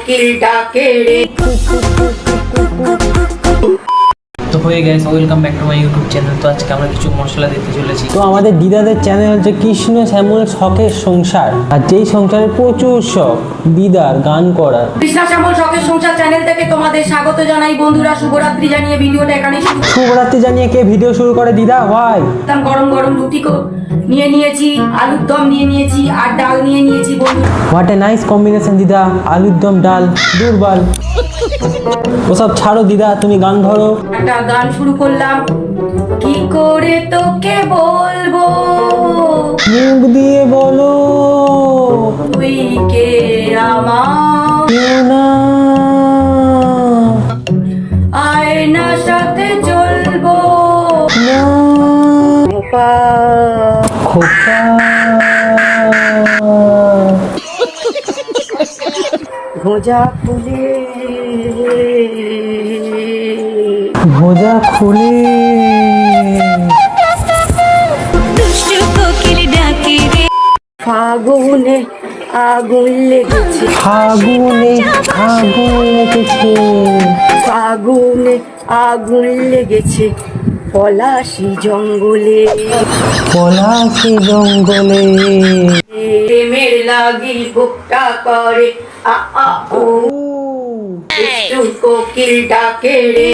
কোকিল ডাকে রে। তো হয়ে গেছে, welcome back to my YouTube channel. তো আজকে আমরা কিছু মশলা দিতে চলেছি। তো আমাদের দিদাদের চ্যানেল হচ্ছে কৃষ্ণ শ্যামল শখের সংসার, আর যেই সংসারে প্রচুর শখ দিদার গান করার। কৃষ্ণা শ্যামল শখের সংসার চ্যানেল থেকে তোমাদের স্বাগত জানাই বন্ধুরা। শুভরাত্রি জানিয়ে ভিডিওটা এখানেই শুরু। শুভরাত্রি জানিয়ে কে ভিডিও শুরু করে দিদা? ভাই গরম গরম রুটি নিয়ে নিয়েছি, আলুর দম নিয়ে নিয়েছি, আর ডাল নিয়ে নিয়েছি বন্ধু। হোয়াট এ নাইস কম্বিনেশন দিদা, আলুর দম ডাল দুর্বল। ওসব ছাড়ো দিদা, তুমি গান ধরো। একটা গান শুরু করলাম। কি করে তোকে বলবো, মুখ দিয়ে বলো তুই কে আমার, কেউ না, আয়নার সাথে চলবো না খোপা। খোকা। ভোজা ফুলে ভোজা খুলে দুষ্টু কোকিল ডাকে রে। ফাগুনে আগুন লেগেছে, ফাগুনে আগুন লেগেছে, ফাগুনে আগুন লেগেছে পলাশি জঙ্গলে, পলাশি জঙ্গলে। প্রেমের লাগি বুকটা করে আ আ ও, দুষ্টু কোকিল ডাকে রে।